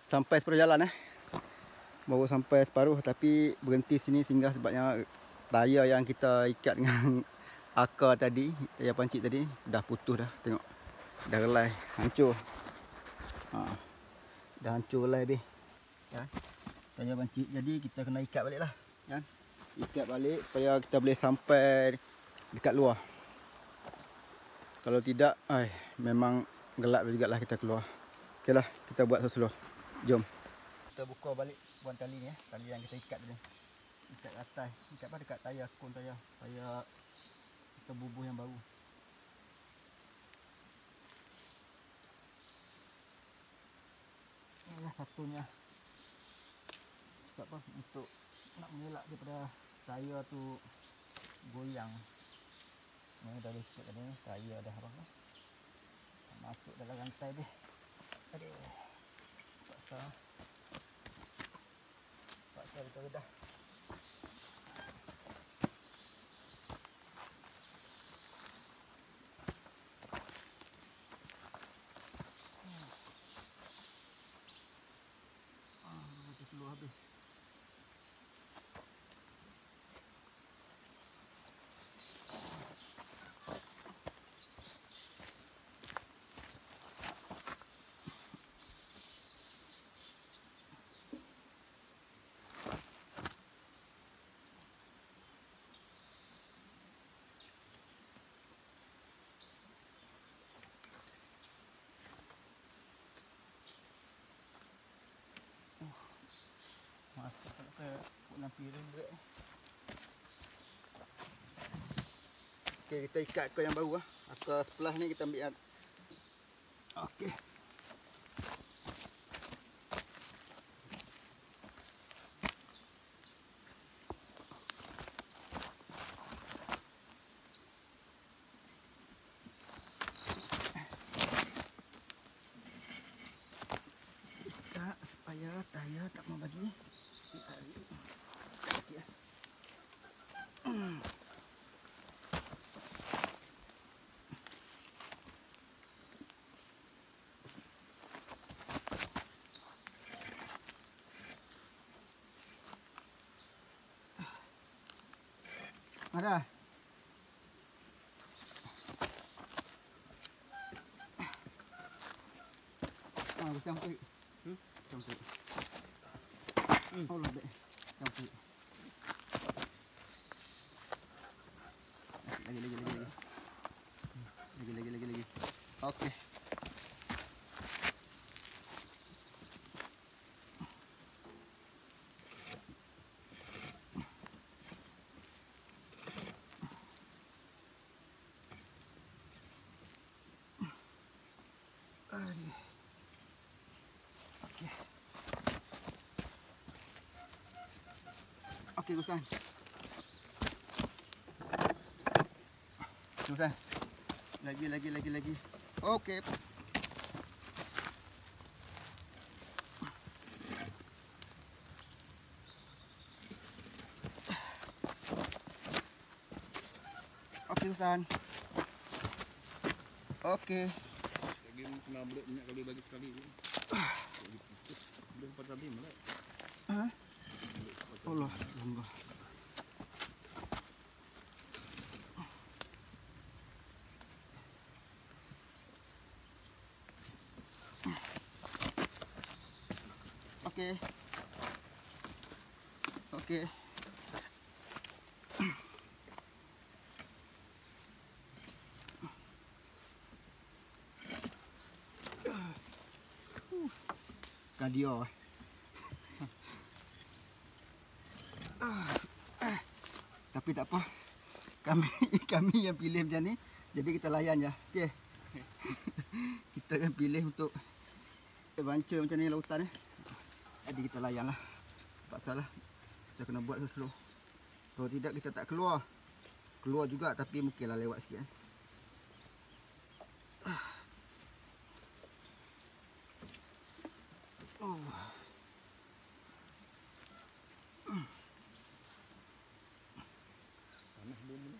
sampai separuh jalan baru sampai separuh, tapi berhenti sini singgah sebabnya tayar yang kita ikat dengan akar tadi, tayar pancit tadi dah putus dah. Tengok dah relai, hancur. Dah hancur relai habis ya, tayar pancit. Jadi kita kena ikat balik lah kan? Ikat balik supaya kita boleh sampai dekat luar. Kalau tidak memang gelap jugalah kita keluar. Okeylah, kita buat seluruh. Jom kita buka balik buang tali ni tali yang kita ikat tadi. Ikat atas, ikat pada dekat tayar, kun tayar supaya kita bubuh yang baru. Inilah satunya. Sebab apa? Untuk nak mengelak daripada tayar tu goyang. Ni dah lecet tadi ni, tayar dah apa dah masuk dalam rantai dia. Aduh. Paksa kita redah. Kita keluar habis. Masuk ke dalam piring berat. Okey, kita ikat akar yang baru akar sebelah ni kita ambil. Okey. Ikat supaya tayar tak mau bagi. Okey. Ada. Campur. Campur. Allah dek. Campur. Lagi. Okey. Okey, Gusan. Lagi. Okey. Okey, Gusan. Okey. Lagi kena belut minyak kali bagi sekali. Belum sempat habis malah. Allah, lembah. Okey. Kadio. Tapi tak apa. Kami yang pilih macam ni. Jadi kita layan je. Okey. Kita kan pilih untuk adventure macam ni lautan ni. Jadi kita layan lah. Paksalah. Kita kena buat slow. Kalau tidak kita tak keluar. Keluar juga tapi mungkinlah lewat sikit kan. Panas bumi ni.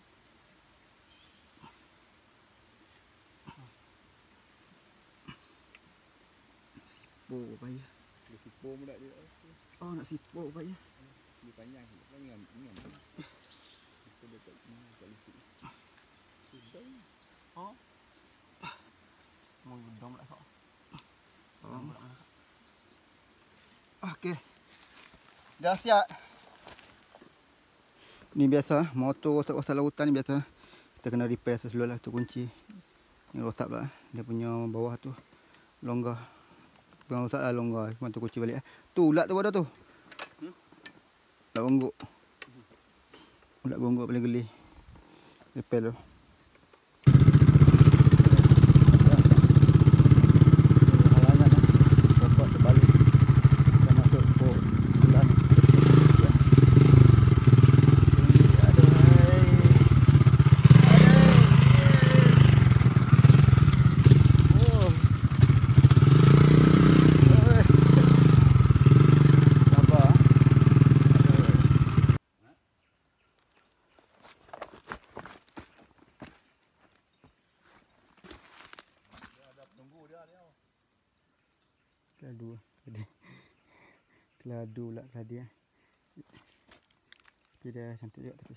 Sipu payah. Dia sipur pula dia. Oh, nak sipur baik ya. Dia panjang. Dia ngam. Sipur dekat sini, dekat listrik. Sudah. Oh. Mau gedong lah kok. Okey. Dah siap. Ni biasa motor rosak-rosak lautan ni biasa. Kita kena repair dulu lah tu kunci. Ni rosak pula. Dia punya bawah tu longgar. Bukan rosak lah longgar. Cuma tu kunci balik. Tu ulat tu ada tu. Ulat gonggok. Ulat gonggok paling geli. Repair tu. Keladu tadi. Keladu pula tadi eh. Tapi dia cantik juga tapi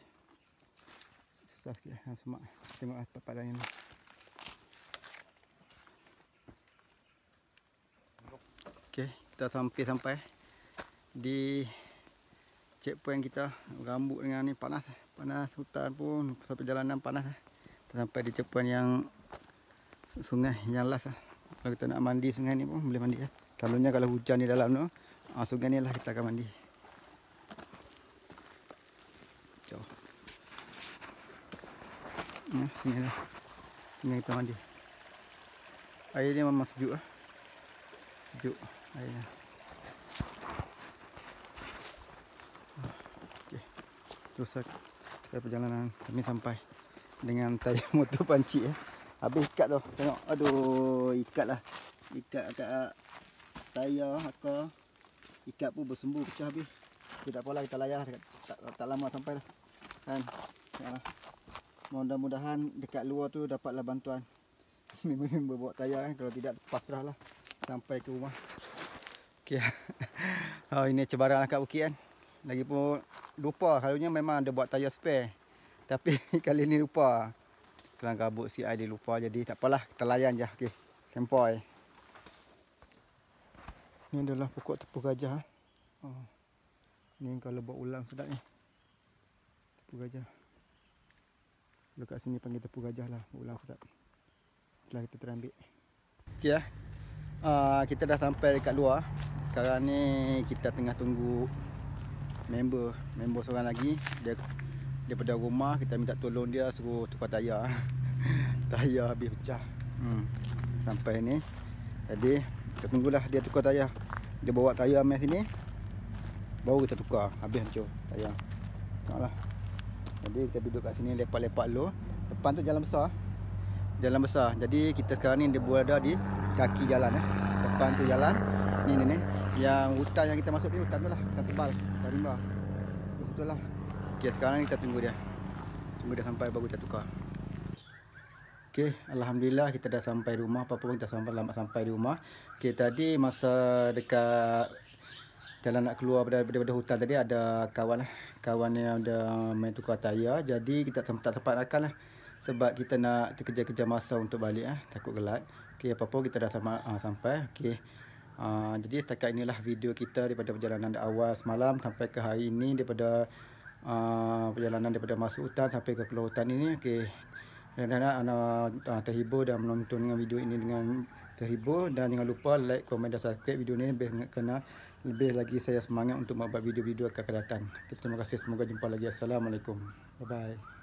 susah sikit lah semak. Tengok lah tempat lain ni. Okey, kita sampai di checkpoint kita. Rambut dengan ni panas. Panas hutan pun sampai perjalanan panas. Kita sampai di checkpoint yang sungai yang last lah. Kalau kita nak mandi sungai ni pun boleh mandi lah. Selalunya kalau hujan di dalam tu, sungai ni lah kita akan mandi. Jauh. Sini lah. Sini kita mandi. Air ni memang sejuk lah. Sejuk airnya. Okey. Terus perjalanan kami sampai dengan tayar motor panci Habis ikat tu. Tengok. Aduh, ikat lah. Ikat kat tayar akar. Ikat pun bersembuh pecah habis. Okay, tak apalah kita layan tak lama sampai dah. Kan. Tengoklah. Mudah-mudahan dekat luar tu dapatlah bantuan. Member bawa tayar kan. Kalau tidak pasrah lah sampai ke rumah. Okey. Oh, ini cabaran kat bukit kan. Lagipun lupa. Selalunya memang ada buat tayar spare. Tapi kali ni lupa. Kelang kabut si dia lupa, jadi tak apalah kita layan je. Okey. Sempoi. Ni adalah pokok tepung gajah. Oh. Ni kalau buat ulang sedap ni. Tepung gajah. Dekat sini panggil tepung gajah lah, ulang sedap. Setelah kita terambil. Okey lah. Kita dah sampai dekat luar. Sekarang ni kita tengah tunggu member seorang lagi. Dia daripada rumah kita minta tolong dia suruh tukar tayar. Tayar habis pecah. Sampai ni. Jadi kita tunggulah dia tukar tayar. Dia bawa tayar mai sini. Baru kita tukar. Habis hancur tayar. Tengoklah. Jadi kita duduk kat sini lepak-lepak dulu. Depan tu jalan besar. Jalan besar. Jadi kita sekarang ni dia berada di kaki jalan Depan tu jalan. Ni. Yang hutan yang kita masuk ni hutan tu lah. Hutan tebal. Hutan rimba. Di situ lah. Okey, sekarang kita tunggu dia. Tunggu dia sampai baru kita tukar. Okey, alhamdulillah kita dah sampai rumah. Apa-apa kita lambat sampai di rumah. Okey, tadi masa dekat jalan nak keluar daripada hutan tadi ada kawan lah. Kawan yang ada main tukar tayar. Jadi kita tak sempat makan lah. Sebab kita nak terkejar-kejar masa untuk balik takut gelat. Okey, apa-apa kita dah sampai. Okey. Jadi setakat inilah video kita daripada perjalanan awal semalam sampai ke hari ini, daripada perjalanan daripada masuk hutan sampai ke keluar hutan ini. Okey. Dan terhibur dan menonton dengan video ini dengan terhibur, dan jangan lupa like, komen dan subscribe video ini kerana lebih lagi saya semangat untuk membuat video-video akan datang. Terima kasih, semoga jumpa lagi. Assalamualaikum. Bye bye.